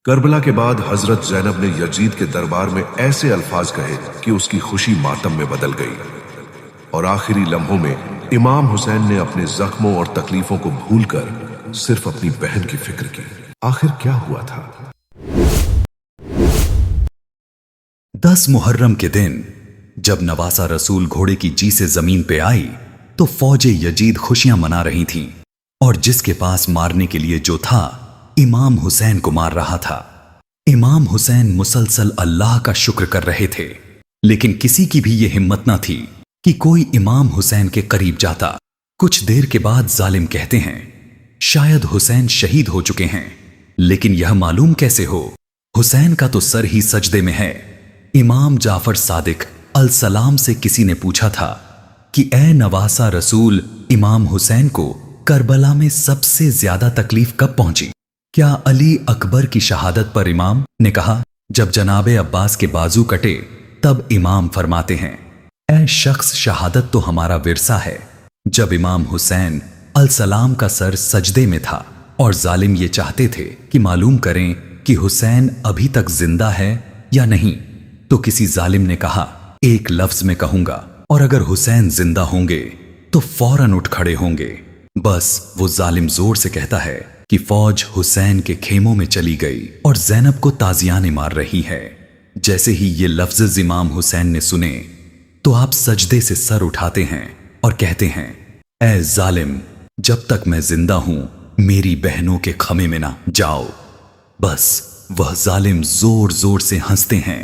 کربلا کے بعد حضرت زینب نے یزید کے دربار میں ایسے الفاظ کہے کہ اس کی خوشی ماتم میں بدل گئی، اور آخری لمحوں میں امام حسین نے اپنے زخموں اور تکلیفوں کو بھول کر صرف اپنی بہن کی فکر کی۔ آخر کیا ہوا تھا؟ 10 محرم کے دن جب نواسہ رسول گھوڑے کی جی سے زمین پہ آئی تو فوج یزید خوشیاں منا رہی تھیں، اور جس کے پاس مارنے کے لیے جو تھا امام حسین کو مار رہا تھا۔ امام حسین مسلسل اللہ کا شکر کر رہے تھے، لیکن کسی کی بھی یہ ہمت نہ تھی کہ کوئی امام حسین کے قریب جاتا۔ کچھ دیر کے بعد ظالم کہتے ہیں شاید حسین شہید ہو چکے ہیں، لیکن یہ معلوم کیسے ہو؟ حسین کا تو سر ہی سجدے میں ہے۔ امام جعفر صادق السلام سے کسی نے پوچھا تھا کہ اے نواسہ رسول، امام حسین کو کربلا میں سب سے زیادہ تکلیف کب پہنچی؟ کیا علی اکبر کی شہادت پر؟ امام نے کہا جب جناب عباس کے بازو کٹے تب۔ امام فرماتے ہیں اے شخص، شہادت تو ہمارا ورثہ ہے۔ جب امام حسین السلام کا سر سجدے میں تھا اور ظالم یہ چاہتے تھے کہ معلوم کریں کہ حسین ابھی تک زندہ ہے یا نہیں، تو کسی ظالم نے کہا ایک لفظ میں کہوں گا، اور اگر حسین زندہ ہوں گے تو فوراً اٹھ کھڑے ہوں گے۔ بس وہ ظالم زور سے کہتا ہے کہ فوج حسین کے خیموں میں چلی گئی اور زینب کو تازیانے مار رہی ہے۔ جیسے ہی یہ لفظ امام حسین نے سنے تو آپ سجدے سے سر اٹھاتے ہیں اور کہتے ہیں اے ظالم، جب تک میں زندہ ہوں میری بہنوں کے خیمے میں نہ جاؤ۔ بس وہ ظالم زور زور سے ہنستے ہیں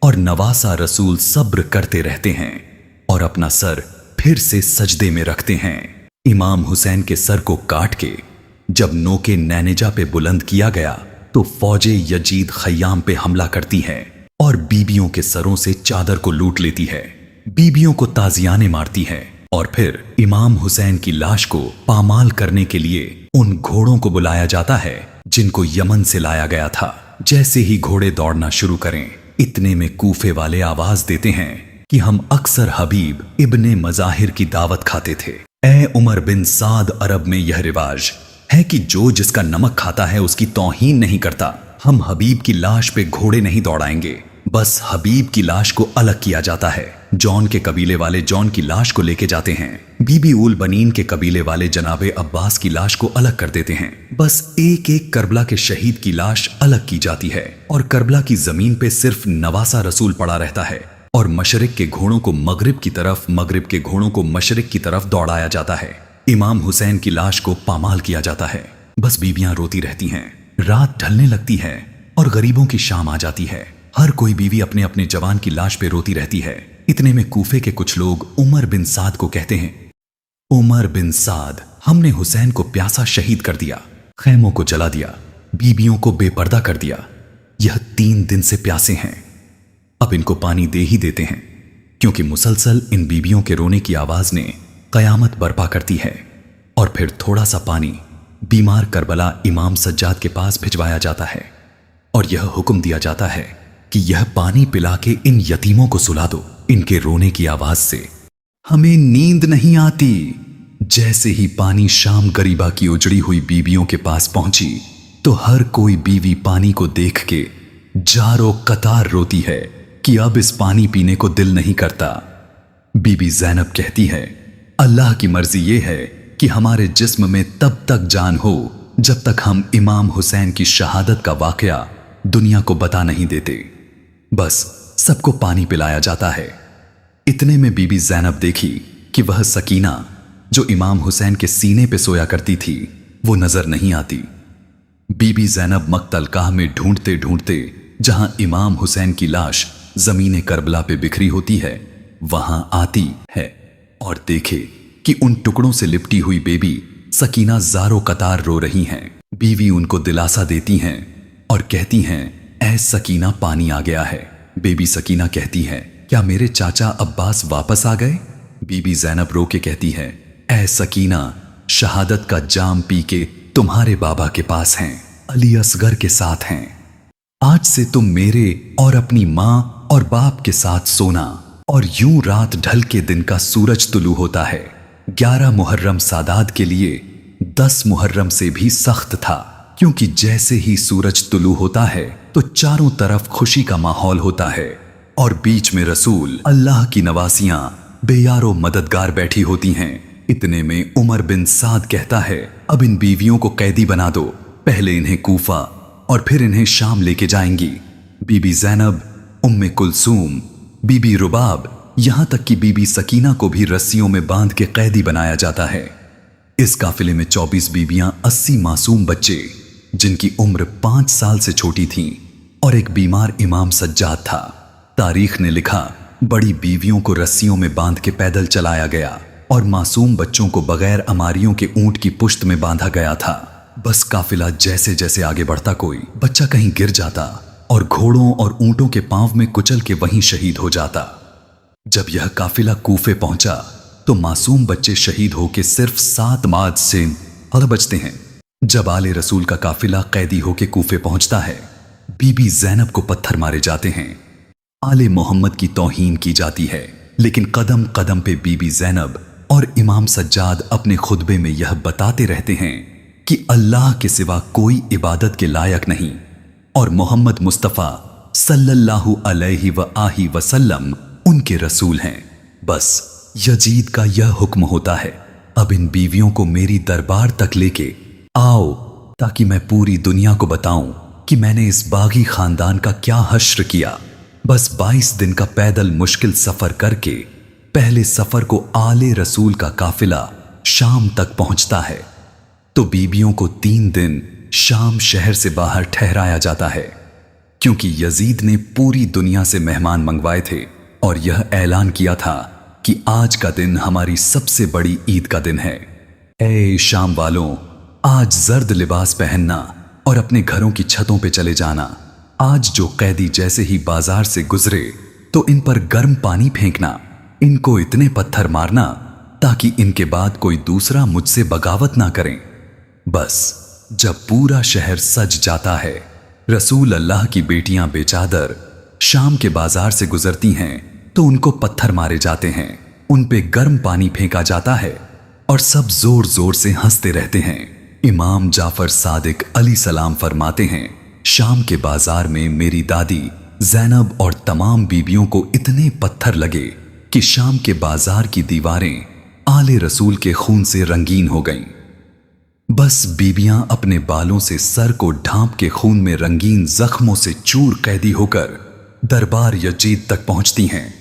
اور نواسہ رسول صبر کرتے رہتے ہیں اور اپنا سر پھر سے سجدے میں رکھتے ہیں۔ امام حسین کے سر کو کاٹ کے جب نوکے نینجا پہ بلند کیا گیا تو فوج یزید خیام پہ حملہ کرتی ہے اور بیبیوں کے سروں سے چادر کو لوٹ لیتی ہے، بیبیوں کو تازیانے مارتی ہے، اور پھر امام حسین کی لاش کو پامال کرنے کے لیے ان گھوڑوں کو بلایا جاتا ہے جن کو یمن سے لایا گیا تھا۔ جیسے ہی گھوڑے دوڑنا شروع کریں اتنے میں کوفے والے آواز دیتے ہیں کہ ہم اکثر حبیب ابن مظاہر کی دعوت کھاتے تھے۔ اے عمر بن سعد، عرب میں یہ رواج ہے کہ جو جس کا نمک کھاتا ہے اس کی توہین نہیں کرتا۔ ہم حبیب کی لاش پہ گھوڑے نہیں دوڑائیں گے، بس حبیب کی لاش کو الگ کیا جاتا ہے۔ جون کے قبیلے والے جون کی لاش کو لے کے جاتے ہیں، بی بی اول بنین کے قبیلے والے جناب عباس کی لاش کو الگ کر دیتے ہیں۔ بس ایک ایک کربلا کے شہید کی لاش الگ کی جاتی ہے، اور کربلا کی زمین پہ صرف نواسہ رسول پڑا رہتا ہے، اور مشرق کے گھوڑوں کو مغرب کی طرف، مغرب کے گھوڑوں کو مشرق کی طرف دوڑایا جاتا ہے۔ امام حسین کی لاش کو پامال کیا جاتا ہے۔ بس بیویاں روتی رہتی ہیں۔ رات ڈھلنے لگتی ہے اور غریبوں کی شام آ جاتی ہے۔ ہر کوئی بیوی اپنے اپنے جوان کی لاش پہ روتی رہتی ہے۔ اتنے میں کوفے کے کچھ لوگ عمر بن سعد کو کہتے ہیں عمر بن سعد، ہم نے حسین کو پیاسا شہید کر دیا، خیموں کو جلا دیا، بیبیوں کو بے پردہ کر دیا۔ یہ 3 دن سے پیاسے ہیں، اب ان کو پانی دے ہی دیتے ہیں، کیونکہ مسلسل ان بیبیوں کے رونے کی آواز نے قیامت برپا کرتی ہے۔ اور پھر تھوڑا سا پانی بیمار کربلا امام سجاد کے پاس بھجوایا جاتا ہے، اور یہ حکم دیا جاتا ہے کہ یہ پانی پلا کے ان یتیموں کو سلا دو۔ ان کے رونے کی آواز سے ہمیں نیند نہیں آتی۔ جیسے ہی پانی شام غریبہ کی اجڑی ہوئی بیویوں کے پاس پہنچی تو ہر کوئی بیوی پانی کو دیکھ کے جارو قطار روتی ہے کہ اب اس پانی پینے کو دل نہیں کرتا۔ بی بی زینب کہتی ہے اللہ کی مرضی یہ ہے کہ ہمارے جسم میں تب تک جان ہو جب تک ہم امام حسین کی شہادت کا واقعہ دنیا کو بتا نہیں دیتے۔ بس سب کو پانی پلایا جاتا ہے۔ اتنے میں بی بی زینب دیکھی کہ وہ سکینہ جو امام حسین کے سینے پہ سویا کرتی تھی وہ نظر نہیں آتی۔ بی بی زینب مقتل گاہ میں ڈھونڈتے ڈھونڈتے جہاں امام حسین کی لاش زمین کربلا پہ بکھری ہوتی ہے وہاں آتی ہے اور دیکھے کہ ان ٹکڑوں سے لپٹی ہوئی بیبی سکینہ زارو قطار رو رہی ہیں۔ بیوی ان کو دلاسا دیتی ہیں اور کہتی ہیں اے سکینہ، پانی آ گیا ہے۔ بیبی سکینہ کہتی ہے کیا میرے چاچا عباس واپس آ گئے؟ بی بی زینب رو کے کہتی ہے اے سکینہ، شہادت کا جام پی کے تمہارے بابا کے پاس ہیں، علی اصغر کے ساتھ ہیں۔ آج سے تم میرے اور اپنی ماں اور باپ کے ساتھ سونا، اور یوں رات ڈھل کے دن کا سورج طلوع ہوتا ہے۔ 11 محرم سادات کے لیے 10 محرم سے بھی سخت تھا۔ क्योंकि जैसे ही सूरज तुलू होता है तो चारों तरफ खुशी का माहौल होता है और बीच में रसूल अल्लाह की नवासियां बेयारो मददगार बैठी होती हैं। इतने में उमर बिन साद कहता है, अब इन बीवियों को कैदी बना दो, पहले इन्हें कूफा और फिर इन्हें शाम लेके जाएंगी। बीबी ज़ैनब, उम्मे कुलसूम, बीबी रुबाब, यहां तक कि बीबी सकीना को भी रस्सियों में बांध के कैदी बनाया जाता है। इस काफिले में 24 बीबियां, 80 मासूम बच्चे जिनकी उम्र 5 साल से छोटी थीं और एक बीमार इमाम सज्जाद था। तारीख ने लिखा, बड़ी बीवियों को रस्सियों में बांध के पैदल चलाया गया और मासूम बच्चों को बगैर अमारियों के ऊंट की पुश्त में बांधा गया था। बस काफिला जैसे जैसे आगे बढ़ता, कोई बच्चा कहीं गिर जाता और घोड़ों और ऊंटों के पांव में कुचल के वहीं शहीद हो जाता। जब यह काफिला कूफे पहुंचा तो मासूम बच्चे शहीद होके सिर्फ 7 मार्च से बचते हैं। जब आले रसूल का काफिला कैदी होके कूफे पहुंचता है, बीबी ज़ैनब को पत्थर मारे जाते हैं। आले मोहम्मद की तौहीन की जाती है, लेकिन कदम कदम पे बीबी ज़ैनब और इमाम सज्जाद अपने खुतबे में यह बताते रहते हैं कि अल्लाह के सिवा कोई इबादत के लायक नहीं और मोहम्मद मुस्तफ़ा सल्लल्लाहु अलैहि वसल्लम उनके रसूल हैं। बस यजीद का यह हुक्म होता है, अब इन बीवियों को मेरी दरबार तक लेके आओ ताकि मैं पूरी दुनिया को बताऊं कि मैंने इस बागी खानदान का क्या हश्र किया। बस 22 दिन का पैदल मुश्किल सफर करके पहले सफर को आले रसूल का काफिला शाम तक पहुंचता है तो बीबियों को 3 दिन शाम शहर से बाहर ठहराया जाता है, क्योंकि यजीद ने पूरी दुनिया से मेहमान मंगवाए थे और यह ऐलान किया था कि आज का दिन हमारी सबसे बड़ी ईद का दिन है। ऐ शाम वालों, आज जर्द लिबास पहनना और अपने घरों की छतों पे चले जाना। आज जो कैदी जैसे ही बाजार से गुजरे तो इन पर गर्म पानी फेंकना, इनको इतने पत्थर मारना ताकि इनके बाद कोई दूसरा मुझसे बगावत ना करें। बस जब पूरा शहर सज जाता है, रसूल अल्लाह की बेटियां बेचादर शाम के बाजार से गुजरती हैं तो उनको पत्थर मारे जाते हैं, उन पे गर्म पानी फेंका जाता है और सब जोर जोर से हंसते रहते हैं। इमाम जाफर सादिक अली सलाम फरमाते हैं, शाम के बाजार में मेरी दादी ज़ैनब और तमाम बीबियों को इतने पत्थर लगे कि शाम के बाजार की दीवारें आले रसूल के खून से रंगीन हो गईं। बस बीबियां अपने बालों से सर को ढांप के खून में रंगीन जख्मों से चूर कैदी होकर दरबार यजीद तक पहुंचती हैं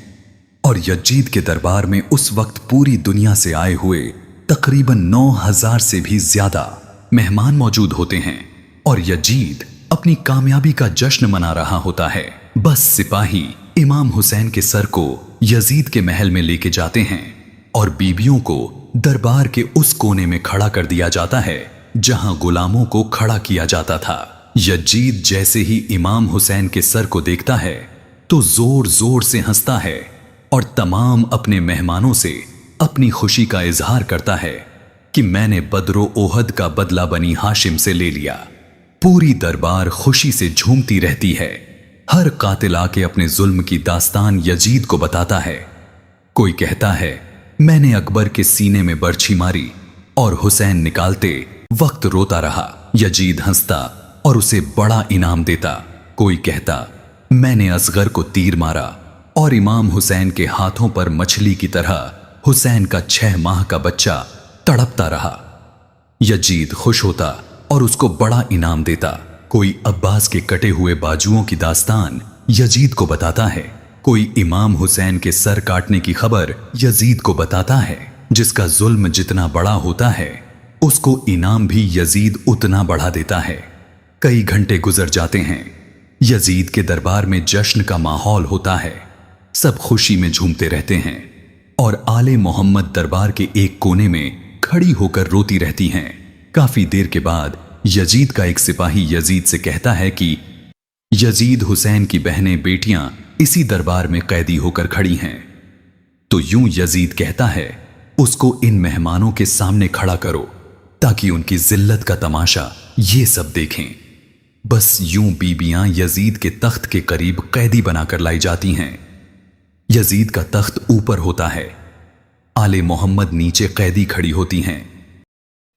और यजीद के दरबार में उस वक्त पूरी दुनिया से आए हुए तकरीबन 9000 से भी ज्यादा मेहमान मौजूद होते हैं और यजीद अपनी कामयाबी का जश्न मना रहा होता है। बस सिपाही इमाम हुसैन के सर को यजीद के महल में लेके जाते हैं और बीबियों को दरबार के उस कोने में खड़ा कर दिया जाता है जहां गुलामों को खड़ा किया जाता था। यजीद जैसे ही इमाम हुसैन के सर को देखता है तो जोर जोर से हंसता है और तमाम अपने मेहमानों से अपनी खुशी का इजहार करता है कि मैंने बदरो ओहद का बदला बनी हाशिम से ले लिया। पूरी दरबार खुशी से झूमती रहती है। हर कातिल आके अपने जुल्म की दास्तान यजीद को बताता है। कोई कहता है, मैंने अकबर के सीने में बर्छी मारी और हुसैन निकालते वक्त रोता रहा। यजीद हंसता और उसे बड़ा इनाम देता। कोई कहता, मैंने असगर को तीर मारा और इमाम हुसैन के हाथों पर मछली की तरह हुसैन का 6 माह का बच्चा तड़पता रहा। यजीद खुश होता और उसको बड़ा इनाम देता। कोई अब्बास के कटे हुए बाजुओं की दास्तान यजीद को बताता है। कोई इमाम हुसैन के सर काटने की खबर यजीद को बताता है। जिसका जुल्म जितना बड़ा होता है उसको इनाम भी यजीद उतना बढ़ा देता है। कई घंटे गुजर जाते हैं। यजीद के दरबार में जश्न का माहौल होता है। सब खुशी में झूमते रहते हैं और आले मोहम्मद दरबार के एक कोने में खड़ी होकर रोती रहती हैं। काफी देर के बाद यजीद का एक सिपाही यजीद से कहता है कि यजीद हुसैन की बहनें बेटियां इसी दरबार में कैदी होकर खड़ी हैं। तो यूं यजीद कहता है, उसको इन मेहमानों के सामने खड़ा करो ताकि उनकी जिल्लत का तमाशा ये सब देखें। बस यूं बीबियां यजीद के तख्त के करीब कैदी बनाकर लाई जाती हैं। यजीद का तख्त ऊपर होता है, आले मोहम्मद नीचे कैदी खड़ी होती हैं।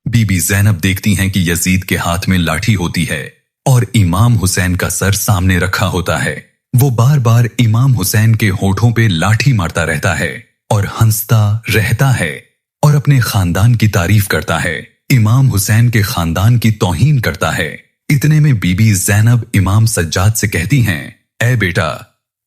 बीबी ज़ैनब देखती हैं कि यजीद के हाथ में लाठी होती है और इमाम हुसैन का सर सामने रखा होता है। वो बार बार इमाम हुसैन के होठों पे लाठी मारता रहता है और हंसता रहता है और अपने खानदान की तारीफ करता है, इमाम हुसैन के खानदान की तौहीन करता है। इतने में बीबी ज़ैनब इमाम सज्जाद से कहती हैं, ऐ बेटा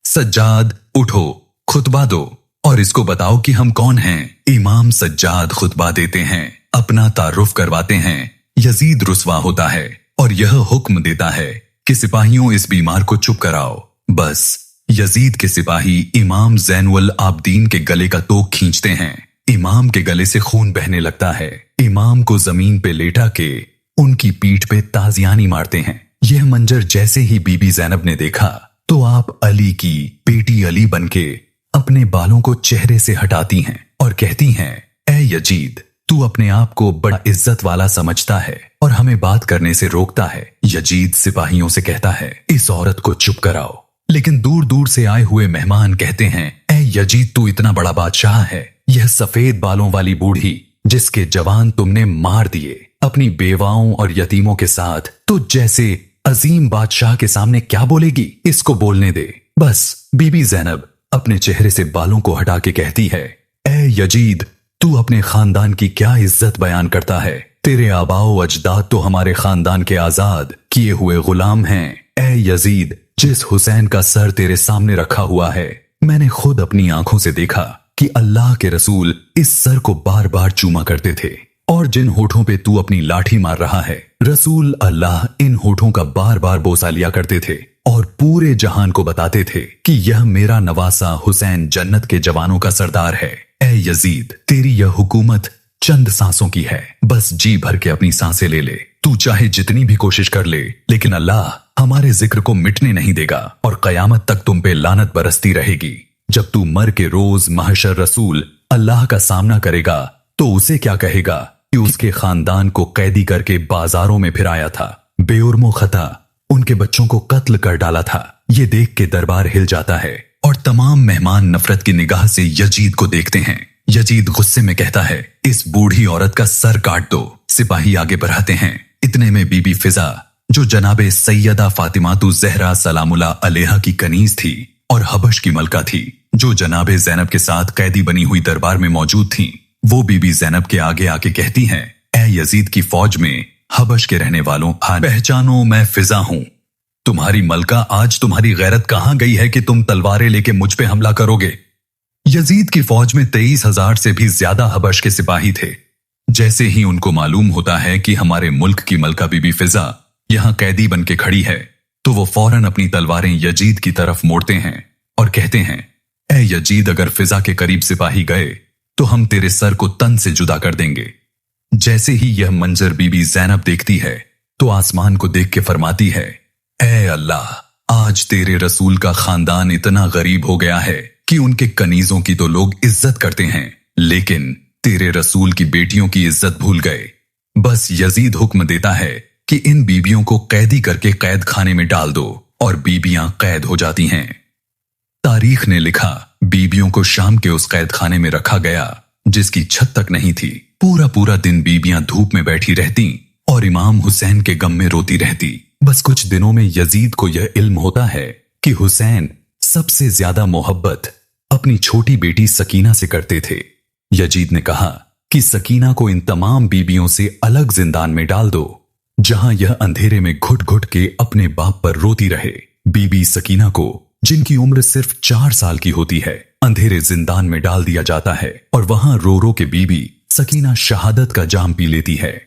सज्जाद, उठो, खुतबा दो और इसको बताओ कि हम कौन हैं। इमाम सज्जाद खुतबा देते हैं, अपना तारुफ करवाते हैं। यजीद रुस्वा होता है और यह हुक्म देता है कि सिपाहियों इस बीमार को चुप कराओ। बस यजीद के सिपाही इमाम ज़ैनुल आबदीन के गले का तोक खींचते हैं। इमाम के गले से खून बहने लगता है। इमाम को जमीन पे लेटा के उनकी पीठ पे ताजियानी मारते हैं। यह मंजर जैसे ही बीबी ज़ैनब ने देखा तो आप अली की बेटी अली बनके अपने बालों को चेहरे से हटाती हैं और कहती हैं, ऐ यजीद, तू अपने आप को बड़ा इज्जत वाला समझता है और हमें बात करने से रोकता है। यजीद सिपाहियों से कहता है, इस औरत को चुप कराओ। लेकिन दूर दूर से आए हुए मेहमान कहते हैं, ऐ यजीद, तू इतना बड़ा बादशाह है, यह सफेद बालों वाली बूढ़ी जिसके जवान तुमने मार दिए अपनी बेवाओं और यतीमों के साथ, तो जैसे अजीम बादशाह के सामने क्या बोलेगी? इसको बोलने दे। बस बीबी ज़ैनब अपने चेहरे से बालों को हटा के कहती है, ऐ यजीद, तू अपने खानदान की क्या इज्जत बयान करता है? तेरे आबाओ अजदाद तो हमारे खानदान के आजाद किए हुए गुलाम हैं। ऐ यजीद, जिस हुसैन का सर तेरे सामने रखा हुआ है, मैंने खुद अपनी आंखों से देखा कि अल्लाह के रसूल इस सर को बार बार चूमा करते थे, और जिन होठों पे तू अपनी लाठी मार रहा है, रसूल अल्लाह इन होठों का बार बार बोसा लिया करते थे और पूरे जहान को बताते थे कि यह मेरा नवासा हुसैन जन्नत के जवानों का सरदार है। ऐ यजीद, तेरी यह हुकूमत चंद सांसों की है, बस जी भर के अपनी सांसें ले ले। तू चाहे जितनी भी कोशिश कर ले, लेकिन अल्लाह हमारे जिक्र को मिटने नहीं देगा और कयामत तक तुम पे लानत बरसती रहेगी। जब तू मर के रोज महशर रसूल अल्लाह का सामना करेगा तो उसे क्या कहेगा कि उसके खानदान को कैदी करके बाजारों में फिराया था, बेउर्मो खता उनके बच्चों को कत्ल कर डाला था। ये देख के दरबार हिल जाता है और तमाम मेहमान नफरत की निगाह से यजीद को देखते हैं। यजीद गुस्से में कहता है, इस बूढ़ी औरत का सर काट दो। सिपाही आगे बढ़ाते हैं। इतने में बीबी फिजा, जो जनाबे सैयदा फातिमातु ज़हरा सलामुल्लाह अलैहा की कनीज थी और हबश की मलका थी, जो जनाबे ज़ैनब के साथ कैदी बनी हुई दरबार में मौजूद थी, वो बीबी ज़ैनब के आगे आके कहती हैं, ऐ यजीद की फौज में हबश के रहने वालों, पहचानो, मैं फिजा हूं। तुम्हारी मलका आज तुम्हारी गैरत कहां गई है कि तुम तलवारें लेके मुझ पे हमला करोगे? यजीद की फौज में 23,000 से भी ज्यादा हबश के सिपाही थे। जैसे ही उनको मालूम होता है कि हमारे मुल्क की मलका बीबी फिजा यहां कैदी बन के खड़ी है, तो वो फौरन अपनी तलवारें यजीद की तरफ मोड़ते हैं और कहते हैं, ऐ यजीद, अगर फिजा के करीब सिपाही गए तो हम तेरे सर को तन से जुदा कर देंगे। जैसे ही यह मंजर बीबी ज़ैनब देखती है तो आसमान को देख के फरमाती है, ऐ अल्लाह, आज तेरे रसूल का खानदान इतना गरीब हो गया है कि उनके कनीजों की तो लोग इज्जत करते हैं, लेकिन तेरे रसूल की बेटियों की इज्जत भूल गए। बस यजीद हुक्म देता है कि इन बीबियों को कैदी करके कैद खाने में डाल दो, और बीबियां कैद हो जाती हैं। तारीख ने लिखा, बीबियों को शाम के उस कैद खाने में रखा गया जिसकी छत तक नहीं थी। पूरा पूरा दिन बीबियां धूप में बैठी रहती और इमाम हुसैन के गम में रोती रहती। बस कुछ दिनों में यजीद को यह इल्म होता है कि हुसैन सबसे ज्यादा मोहब्बत अपनी छोटी बेटी सकीना से करते थे। यजीद ने कहा कि सकीना को इन तमाम बीबियों से अलग जिंदान में डाल दो, जहां यह अंधेरे में घुट घुट के अपने बाप पर रोती रहे। बीबी सकीना को, जिनकी उम्र सिर्फ 4 साल की होती है, अंधेरे जिंदान में डाल दिया जाता है और वहां रो रो के बीबी सकीना शहादत का जाम पी लेती है।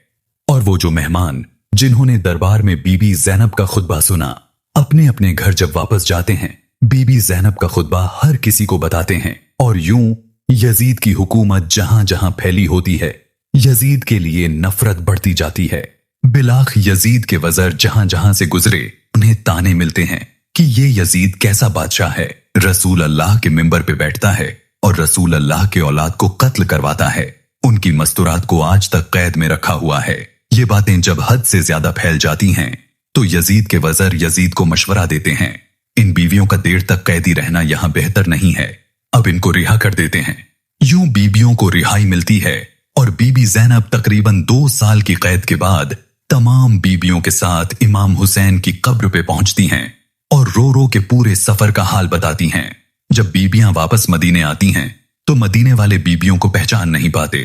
और वो जो मेहमान जिन्होंने दरबार में बीबी ज़ैनब का खुतबा सुना, अपने अपने घर जब वापस जाते हैं, बीबी ज़ैनब का खुतबा हर किसी को बताते हैं, और यूं यजीद की हुकूमत जहां जहां फैली होती है, यजीद के लिए नफरत बढ़ती जाती है। बिलाख यजीद के वज़र जहां जहां से गुजरे, उन्हें ताने मिलते हैं कि ये यजीद कैसा बादशाह है, रसूल अल्लाह के मिंबर पे बैठता है और रसूल अल्लाह के औलाद को कत्ल करवाता है, उनकी मस्तूरात को आज तक कैद में रखा हुआ है। ये बातें जब हद से ज्यादा फैल जाती हैं तो यजीद के वज़र यजीद को मशवरा देते हैं, इन बीवियों का देर तक कैदी रहना यहाँ बेहतर नहीं है, अब इनको रिहा कर देते हैं। यूं बीबियों को रिहाई मिलती है और बीबी ज़ैनब तकरीबन 2 साल की कैद के बाद तमाम बीबियों के साथ इमाम हुसैन की कब्र पे पहुंचती हैं और रो रो के पूरे सफर का हाल बताती हैं। जब बीबियां वापस मदीने आती हैं तो मदीने वाले बीबियों को पहचान नहीं पाते,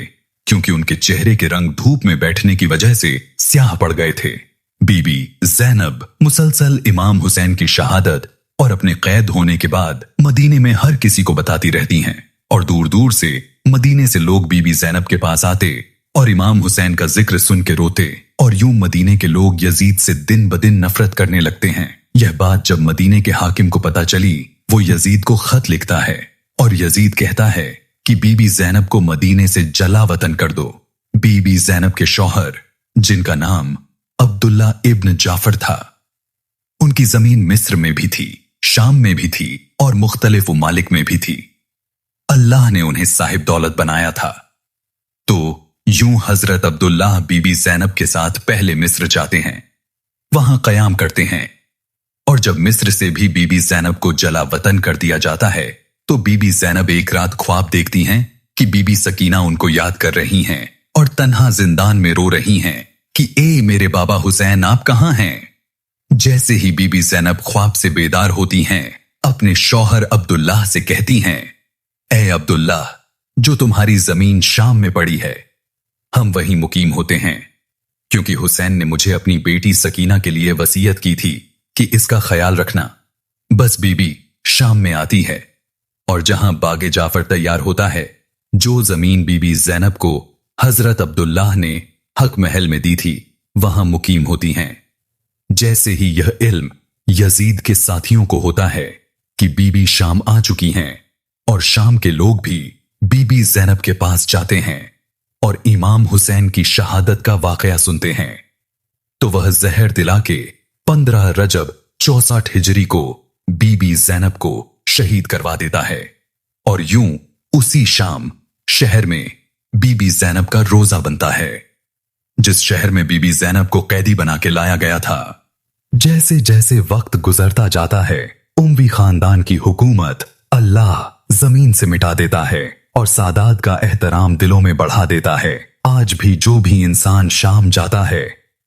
क्योंकि उनके चेहरे के रंग धूप में बैठने की वजह से स्याह पड़ गए थे। बीबी ज़ैनब मुसलसल इमाम हुसैन की शहादत और अपने कैद होने के बाद मदीने में हर किसी को बताती रहती हैं, और दूर दूर से मदीने से लोग बीबी ज़ैनब के पास आते और इमाम हुसैन का जिक्र सुन के रोते, और यूं मदीने के लोग यजीद से दिन ब दिन नफरत करने लगते हैं। यह बात जब मदीने के हाकिम को पता चली, वो यजीद को खत लिखता है और यजीद कहता है कि बीबी ज़ैनब को मदीने से जला वतन कर दो। बीबी ज़ैनब के शौहर, जिनका नाम अब्दुल्ला इब्न जाफर था, उनकी जमीन मिस्र में भी थी, शाम में भी थी और मुख्तलिफ ममालिक में भी थी। अल्लाह ने उन्हें साहिब दौलत बनाया था। तो यूं हजरत अब्दुल्लाह बीबी ज़ैनब के साथ पहले मिस्र जाते हैं, वहां कयाम करते हैं, और जब मिस्र से भी बीबी ज़ैनब को जला वतन कर दिया जाता है तो बीबी ज़ैनब एक रात ख्वाब देखती हैं कि बीबी सकीना उनको याद कर रही हैं और तन्हा जिंदान में रो रही हैं कि ए मेरे बाबा हुसैन, आप कहां हैं। जैसे ही बीबी ज़ैनब ख्वाब से बेदार होती हैं, अपने शौहर अब्दुल्लाह से कहती हैं, ए अब्दुल्लाह, जो तुम्हारी जमीन शाम में पड़ी है, हम वहीं मुकीम होते हैं, क्योंकि हुसैन ने मुझे अपनी बेटी सकीना के लिए वसीयत की थी कि इसका ख्याल रखना। बस बीबी शाम में आती है और जहां बागे जाफर तैयार होता है, जो जमीन बीबी ज़ैनब को हजरत अब्दुल्लाह ने हक महल में दी थी, वहां मुकीम होती हैं। जैसे ही यह इल्म यजीद के साथियों को होता है कि बीबी शाम आ चुकी हैं और शाम के लोग भी बीबी ज़ैनब के पास जाते हैं और इमाम हुसैन की शहादत का वाकया सुनते हैं, तो वह जहर दिला के 15 रजब 64 हिजरी को बीबी ज़ैनब को शहीद करवा देता है। और यूं उसी शाम शहर में बीबी ज़ैनब का रोजा बनता है, जिस शहर में बीबी ज़ैनब को कैदी बना के लाया गया था। जैसे जैसे वक्त गुजरता जाता है, उमवी खानदान की हुकूमत अल्लाह जमीन से मिटा देता है और सादात का एहतराम दिलों में बढ़ा देता है। आज भी जो भी इंसान शाम जाता है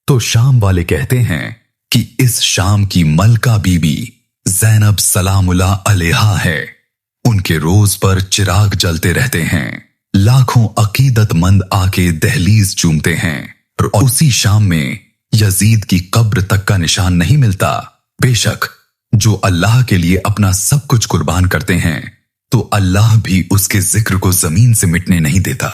तो शाम वाले कहते हैं कि इस शाम की मलका बीबी ज़ैनब सलामुल्लाह अलैहा है। उनके रोज पर चिराग जलते रहते हैं, लाखों अकीदतमंद आके दहलीज चूमते हैं, और उसी शाम में यजीद की कब्र तक का निशान नहीं मिलता। बेशक जो अल्लाह के लिए अपना सब कुछ कुर्बान करते हैं, तो अल्लाह भी उसके जिक्र को जमीन से मिटने नहीं देता।